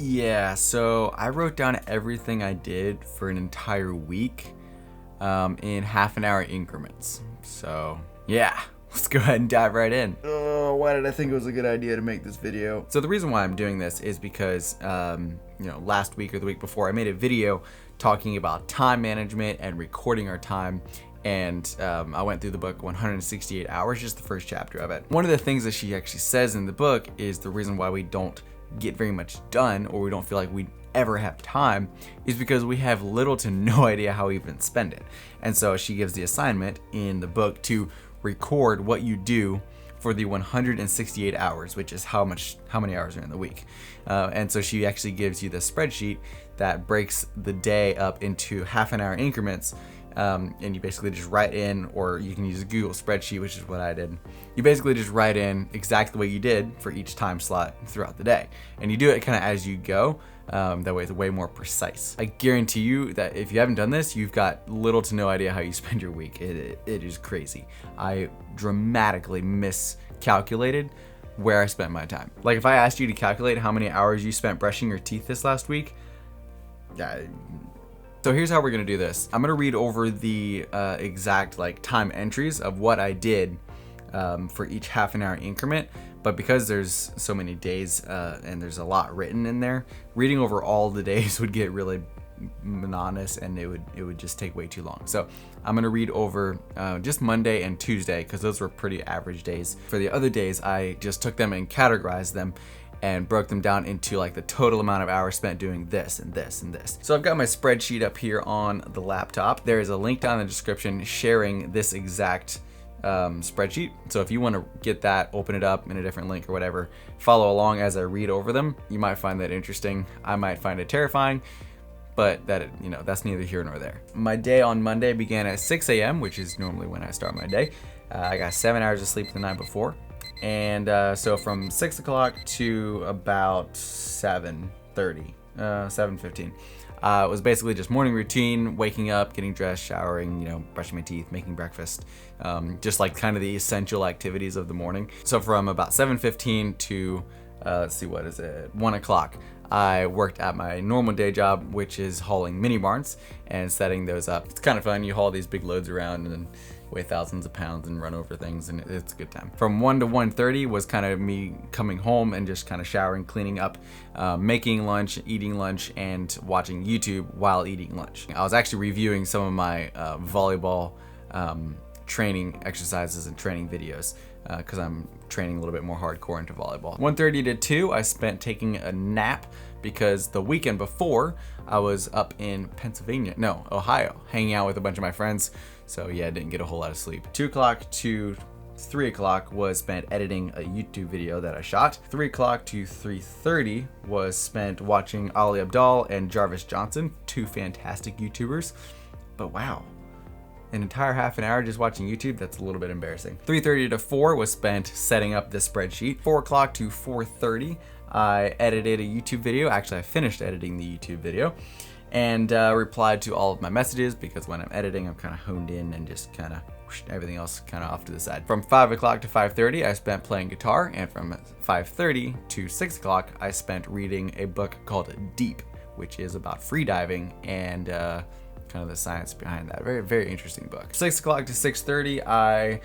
Yeah, so I wrote down everything I did for an entire week in half an hour increments. So yeah, let's go ahead and dive right in. Oh, why did I think it was a good idea to make this video? So the reason why I'm doing this is because, last week or the week before, I made a video talking about time management and recording our time. And I went through the book 168 Hours, just the first chapter of it. One of the things that she actually says in the book is the reason why we don't get very much done, or we don't feel like we ever have time, is because we have little to no idea how we even spend it. And so she gives the assignment in the book to record what you do for the 168 hours, which is how many hours are in the week. And so she actually gives you the spreadsheet that breaks the day up into half an hour increments. And you basically just write in, or you can use a Google spreadsheet, which is what I did. You basically just write in exactly what you did for each time slot throughout the day. And you do it kind of as you go. That way it's way more precise. I guarantee you that if you haven't done this, you've got little to no idea how you spend your week. It is crazy. I dramatically miscalculated where I spent my time. Like if I asked you to calculate how many hours you spent brushing your teeth this last week, so here's how we're gonna do this. I'm gonna read over the exact time entries of what I did for each half an hour increment. But because there's so many days and there's a lot written in there, reading over all the days would get really monotonous, and it would just take way too long. So I'm gonna read over just Monday and Tuesday, because those were pretty average days. For the other days, I just took them and categorized them and broke them down into the total amount of hours spent doing this and this and this. So I've got my spreadsheet up here on the laptop. There is a link down in the description sharing this exact spreadsheet. So if you want to get that, open it up in a different link or whatever, follow along as I read over them. You might find that interesting. I might find it terrifying, but that's neither here nor there. My day on Monday began at 6 a.m., which is normally when I start my day. I got 7 hours of sleep the night before. And so from 6 o'clock to about 7:30, 7:15, it was basically just morning routine, waking up, getting dressed, showering, brushing my teeth, making breakfast, just kind of the essential activities of the morning. So from about 7:15 to, 1 o'clock, I worked at my normal day job, which is hauling mini barns and setting those up. It's kind of fun. You haul these big loads around and then weigh thousands of pounds and run over things, and it's a good time. From 1 to 1:30 was kind of me coming home and just kind of showering, cleaning up, making lunch, eating lunch, and watching YouTube while eating lunch. I was actually reviewing some of my volleyball training exercises and training videos because I'm training a little bit more hardcore into volleyball. 1:30 to 2, I spent taking a nap because the weekend before I was up in Ohio, hanging out with a bunch of my friends. So yeah, I didn't get a whole lot of sleep. 2 o'clock to 3 o'clock was spent editing a YouTube video that I shot. 3 o'clock to 3:30 was spent watching Ali Abdaal and Jarvis Johnson, two fantastic YouTubers. But wow, an entire half an hour just watching YouTube, that's a little bit embarrassing. 3:30 to 4 was spent setting up the spreadsheet. 4 o'clock to 4:30, I edited a YouTube video. Actually, I finished editing the YouTube video and replied to all of my messages, because when I'm editing, I'm kind of honed in and just kind of everything else kind of off to the side. From 5 o'clock to 5:30, I spent playing guitar, and from 5:30 to 6 o'clock, I spent reading a book called Deep, which is about free diving and kind of the science behind that. Very, very interesting book. 6 o'clock to 6:30, I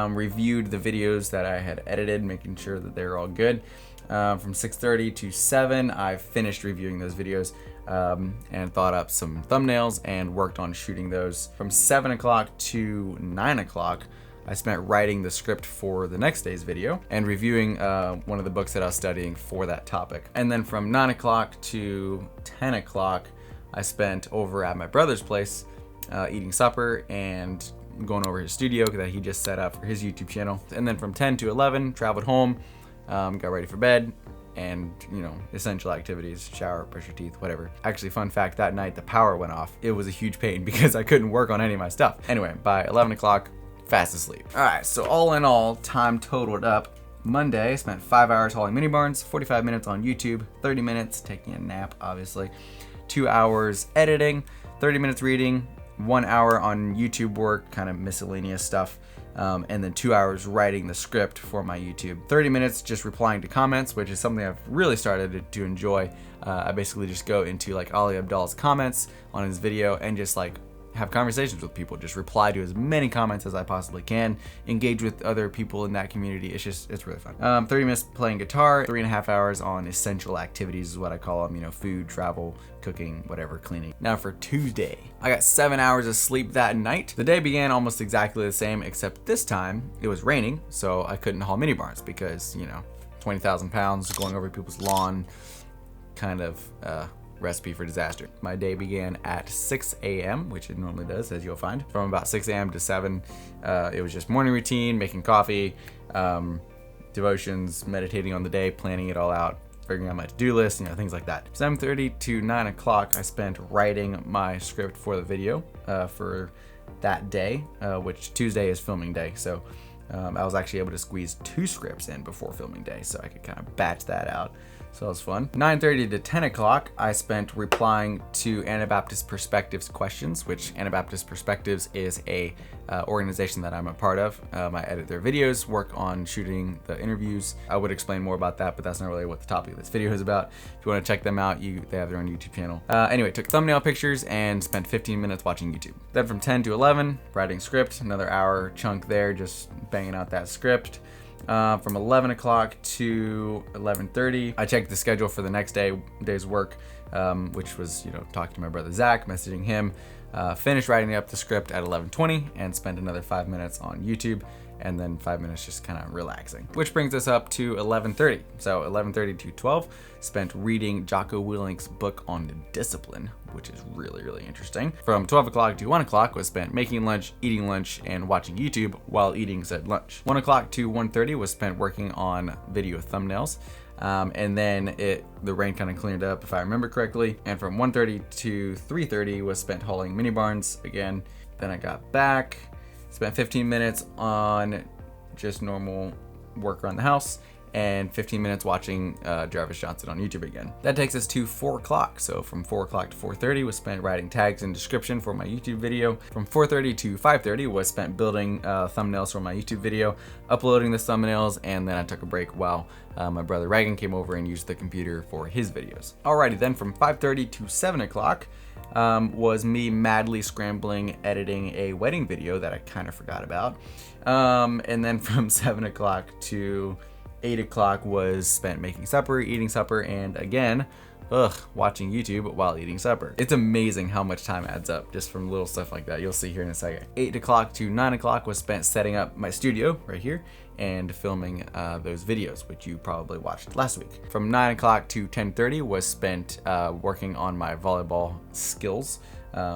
reviewed the videos that I had edited, making sure that they're all good. From 6:30 to 7, I finished reviewing those videos and thought up some thumbnails and worked on shooting those. From 7 o'clock to 9 o'clock, I spent writing the script for the next day's video and reviewing one of the books that I was studying for that topic. And then from 9 o'clock to 10 o'clock, I spent over at my brother's place eating supper and going over his studio that he just set up for his YouTube channel. And then from 10 to 11, traveled home, got ready for bed, and essential activities, shower, brush your teeth, whatever. Actually, fun fact, that night the power went off. It was a huge pain because I couldn't work on any of my stuff. Anyway, by 11 o'clock, fast asleep. All right, so all in all, time totaled up. Monday, spent 5 hours hauling mini barns, 45 minutes on YouTube, 30 minutes taking a nap, obviously, 2 hours editing, 30 minutes reading, 1 hour on YouTube work, kind of miscellaneous stuff, and then 2 hours writing the script for my YouTube. 30 minutes just replying to comments, which is something I've really started to enjoy. I basically just go into like Ali Abdal's comments on his video and just like have conversations with people, just reply to as many comments as I possibly can, engage with other people in that community. It's really fun. 30 minutes playing guitar, 3.5 hours on essential activities is what I call them, food, travel, cooking, whatever, cleaning. Now for Tuesday, I got 7 hours of sleep that night. The day began almost exactly the same, except this time it was raining, so I couldn't haul mini barns because, 20,000 pounds going over people's lawn, kind of recipe for disaster. My day began at 6 a.m., which it normally does, as you'll find. From about 6 a.m. to 7, it was just morning routine, making coffee, devotions, meditating on the day, planning it all out, figuring out my to-do list, things like that. 7:30 to 9 o'clock, I spent writing my script for the video for that day, which Tuesday is filming day. So I was actually able to squeeze 2 scripts in before filming day, so I could kind of batch that out. So it was fun. 9:30 to 10 o'clock, I spent replying to Anabaptist Perspectives questions, which Anabaptist Perspectives is a organization that I'm a part of. I edit their videos, work on shooting the interviews. I would explain more about that, but that's not really what the topic of this video is about. If you want to check them out, they have their own YouTube channel. Anyway, took thumbnail pictures and spent 15 minutes watching YouTube. Then from 10 to 11, writing script, another hour chunk there, just banging out that script. From 11 o'clock to 11:30, I checked the schedule for the next day's work, which was, talking to my brother Zach, messaging him, finished writing up the script at 11:20 and spent another 5 minutes on YouTube, and then 5 minutes just kind of relaxing. Which brings us up to 11:30. So 11:30 to 12, spent reading Jocko Willink's book on discipline, which is really, really interesting. From 12 o'clock to 1 o'clock was spent making lunch, eating lunch, and watching YouTube while eating said lunch. 1 o'clock to 1:30 was spent working on video thumbnails. And then the rain kind of cleared up, if I remember correctly. And from 1:30 to 3:30 was spent hauling mini barns again. Then I got back, spent 15 minutes on just normal work around the house, and 15 minutes watching Jarvis Johnson on YouTube again. That takes us to 4 o'clock. So from 4 o'clock to 4:30 was spent writing tags and description for my YouTube video. From 4:30 to 5:30 was spent building thumbnails for my YouTube video, uploading the thumbnails, and then I took a break while my brother Reagan came over and used the computer for his videos. Alrighty, then from 5:30 to 7 o'clock was me madly scrambling, editing a wedding video that I kind of forgot about. And then from 7 o'clock to 8 o'clock was spent making supper, eating supper, and again, watching YouTube while eating supper. It's amazing how much time adds up just from little stuff like that. You'll see here in a second. 8 o'clock to 9 o'clock was spent setting up my studio right here and filming those videos, which you probably watched last week. From 9 o'clock to 10:30 was spent working on my volleyball skills.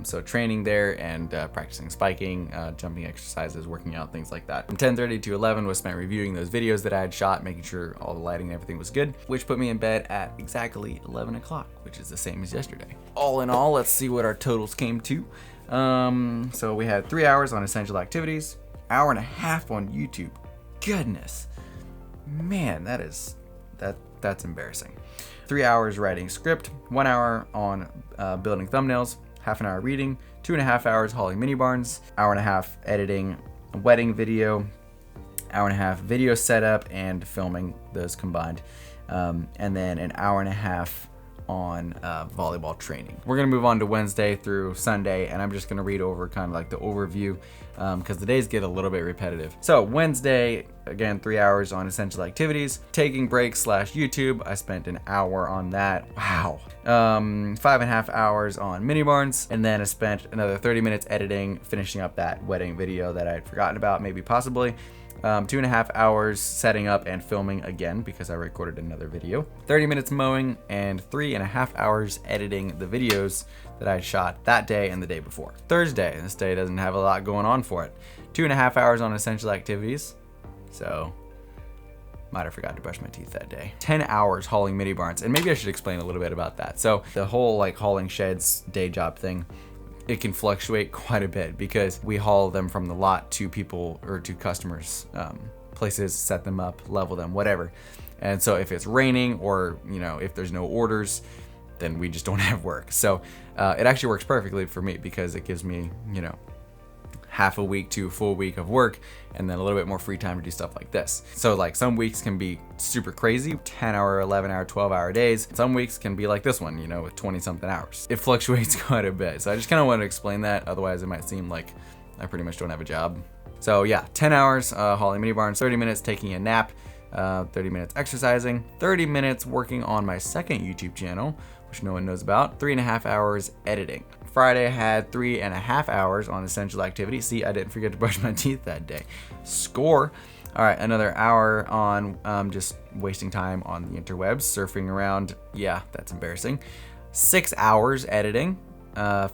So training there and practicing spiking, jumping exercises, working out, things like that. From 10:30 to 11 was spent reviewing those videos that I had shot, making sure all the lighting and everything was good, which put me in bed at exactly 11 o'clock, which is the same as yesterday. All in all, let's see what our totals came to. So we had 3 hours on essential activities, hour and a half on YouTube. Goodness, man, that's embarrassing. 3 hours writing script, 1 hour on building thumbnails, half an hour reading, 2.5 hours hauling mini barns, hour and a half editing a wedding video, hour and a half video setup and filming those combined, and then an hour and a half on volleyball training. We're gonna move on to Wednesday through Sunday, and I'm just gonna read over kind of like the overview because the days get a little bit repetitive. So Wednesday, again, 3 hours on essential activities, taking breaks / YouTube. I spent an hour on that. Wow. 5.5 hours on mini barns, and then I spent another 30 minutes editing, finishing up that wedding video that I had forgotten about, maybe possibly. 2.5 hours setting up and filming again because I recorded another video, 30 minutes mowing, and 3.5 hours editing the videos that I shot that day and the day before. Thursday, this day doesn't have a lot going on for it. 2.5 hours on essential activities, so might have forgot to brush my teeth that day. 10 hours hauling mini barns, and maybe I should explain a little bit about that. So the whole like hauling sheds day job thing, it can fluctuate quite a bit because we haul them from the lot to people or to customers, places, set them up, level them, whatever. And so if it's raining or, if there's no orders, then we just don't have work. So it actually works perfectly for me because it gives me, half a week to a full week of work, and then a little bit more free time to do stuff like this. So like some weeks can be super crazy, 10-hour, 11-hour, 12-hour days. Some weeks can be like this one, you know, with 20-something hours. It fluctuates quite a bit. So I just kind of want to explain that. Otherwise it might seem like I pretty much don't have a job. So yeah, 10 hours hauling mini barns, 30 minutes taking a nap, 30 minutes exercising, 30 minutes working on my second YouTube channel, which no one knows about, 3.5 hours editing. Friday I had 3.5 hours on essential activities. See, I didn't forget to brush my teeth that day. Score. All right, another hour on just wasting time on the interwebs, surfing around. Yeah, that's embarrassing. 6 hours editing,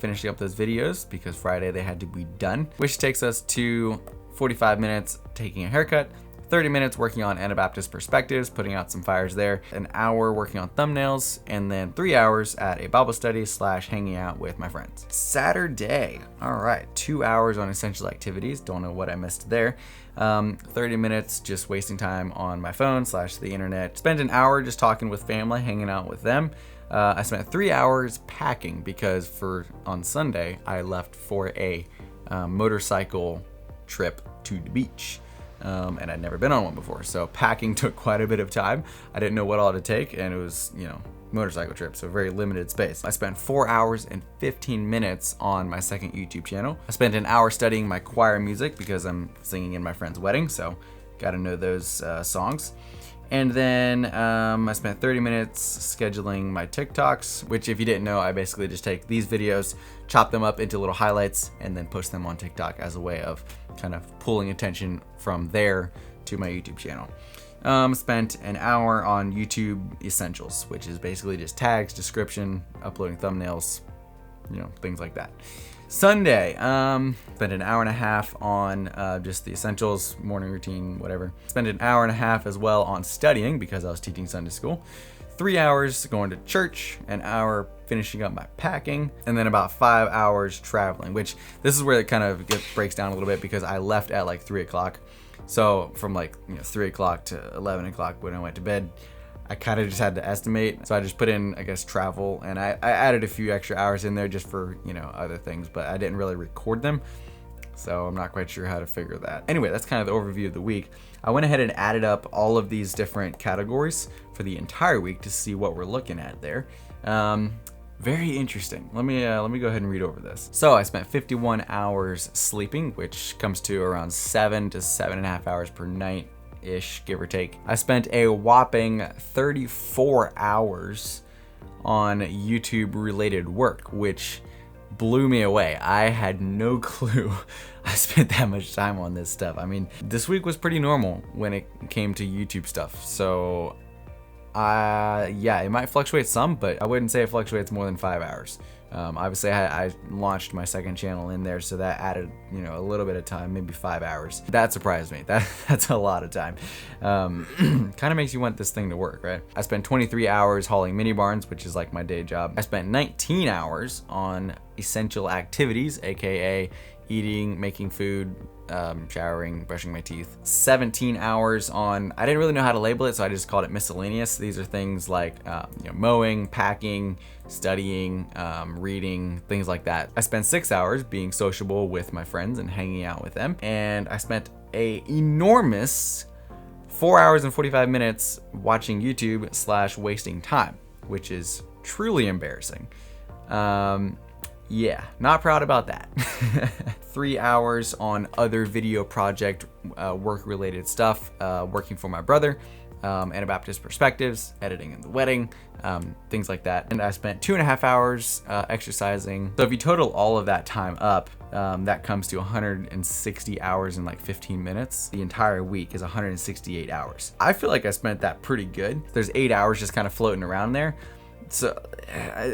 finishing up those videos because Friday they had to be done, which takes us to 45 minutes taking a haircut, 30 minutes working on Anabaptist perspectives, putting out some fires there, an hour working on thumbnails, and then 3 hours at a Bible study / hanging out with my friends. Saturday, all right, 2 hours on essential activities. Don't know what I missed there. 30 minutes just wasting time on my phone / the internet. Spent an hour just talking with family, hanging out with them. I spent 3 hours packing because on Sunday, I left for a motorcycle trip to the beach. And I'd never been on one before. So packing took quite a bit of time. I didn't know what all to take, and it was, you know, motorcycle trip, so very limited space. I spent 4 hours and 15 minutes on my second YouTube channel. I spent an hour studying my choir music because I'm singing in my friend's wedding, so got to know those songs. And then I spent 30 minutes scheduling my TikToks, which if you didn't know, I basically just take these videos, chop them up into little highlights, and then post them on TikTok as a way of kind of pulling attention from there to my YouTube channel. Spent an hour on YouTube Essentials, which is basically just tags, description, uploading thumbnails, you know, things like that. Sunday, spent an hour and a half on just the essentials, morning routine, whatever. Spent an hour and a half as well on studying because I was teaching Sunday school. 3 hours going to church, an hour finishing up my packing, and then about 5 hours traveling, which this is where it kind of breaks down a little bit because I left at like 3 o'clock. So from like 3 o'clock to 11 o'clock when I went to bed, I kind of just had to estimate. So I just put in, I guess, travel, and I added a few extra hours in there just for, you know, other things, but I didn't really record them. So I'm not quite sure how to figure that. Anyway, that's kind of the overview of the week. I went ahead and added up all of these different categories for the entire week to see what we're looking at there. Very interesting. Let me go ahead and read over this. So I spent 51 hours sleeping, which comes to around 7 to 7.5 hours per night ish, give or take. I spent a whopping 34 hours on YouTube related work, which blew me away. I had no clue I spent that much time on this stuff. I mean, this week was pretty normal when it came to YouTube stuff. So yeah, it might fluctuate some, but I wouldn't say it fluctuates more than 5 hours. Obviously I launched my second channel in there, so that added, you know, a little bit of time, maybe 5 hours. That surprised me. That's a lot of time. Kind of makes you want this thing to work, right? I spent 23 hours hauling mini barns, which is like my day job. I spent 19 hours on essential activities, aka eating, making food, showering, brushing my teeth. 17 hours on, I didn't really know how to label it, so I just called it miscellaneous. These are things like you know, mowing, packing, studying, reading, things like that. I spent 6 hours being sociable with my friends and hanging out with them. And I spent a enormous 4 hours and 45 minutes watching YouTube / wasting time, which is truly embarrassing. Yeah, not proud about that. 3 hours on other video project work-related stuff, working for my brother, Anabaptist perspectives, editing in the wedding, things like that. And I spent 2.5 hours exercising. So if you total all of that time up, that comes to 160 hours and like 15 minutes. The entire week is 168 hours. I feel like I spent that pretty good. There's 8 hours just kind of floating around there. So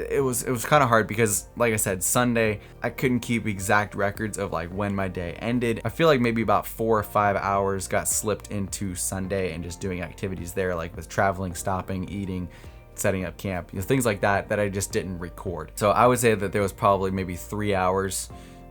it was kind of hard because, like I said, Sunday I couldn't keep exact records of like when my day ended. I feel like maybe about 4 or 5 hours got slipped into Sunday and just doing activities there, like with traveling, stopping, eating, setting up camp, you know, things like that I just didn't record. So I would say that there was probably maybe 3 hours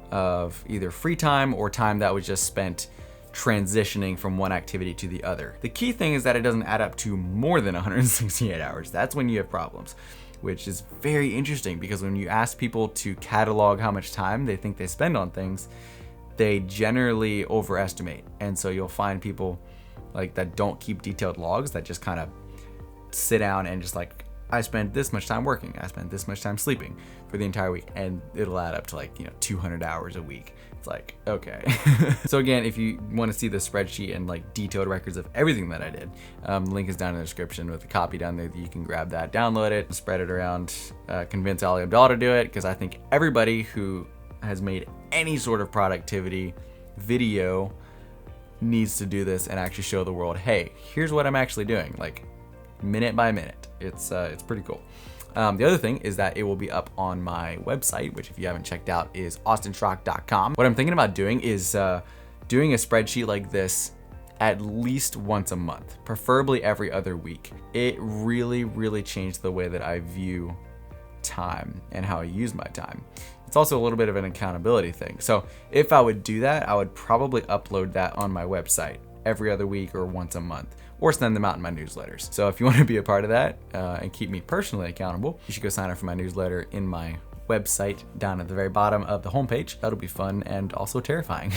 of either free time or time that was just spent transitioning from one activity to the other. The key thing is that it doesn't add up to more than 168 hours. That's when you have problems, which is very interesting because when you ask people to catalog how much time they think they spend on things, they generally overestimate. And so you'll find people like that don't keep detailed logs, that just kind of sit down and just like, I spent this much time working, I spent this much time sleeping for the entire week, and it'll add up to like, 200 hours a week. It's like, okay. So again, if you want to see the spreadsheet and like detailed records of everything that I did, the link is down in the description with a copy down there that you can grab that, download it, spread it around, convince Ali Abdallah to do it, because I think everybody who has made any sort of productivity video needs to do this and actually show the world, hey, here's what I'm actually doing, like minute by minute. It's pretty cool. The other thing is that it will be up on my website, which if you haven't checked out is austinschrock.com. What I'm thinking about doing is doing a spreadsheet like this at least once a month, preferably every other week. It really, really changed the way that I view time and how I use my time. It's also a little bit of an accountability thing. So if I would do that, I would probably upload that on my website every other week or once a month, or send them out in my newsletters. So if you want to be a part of that and keep me personally accountable, you should go sign up for my newsletter in my website down at the very bottom of the homepage. That'll be fun and also terrifying.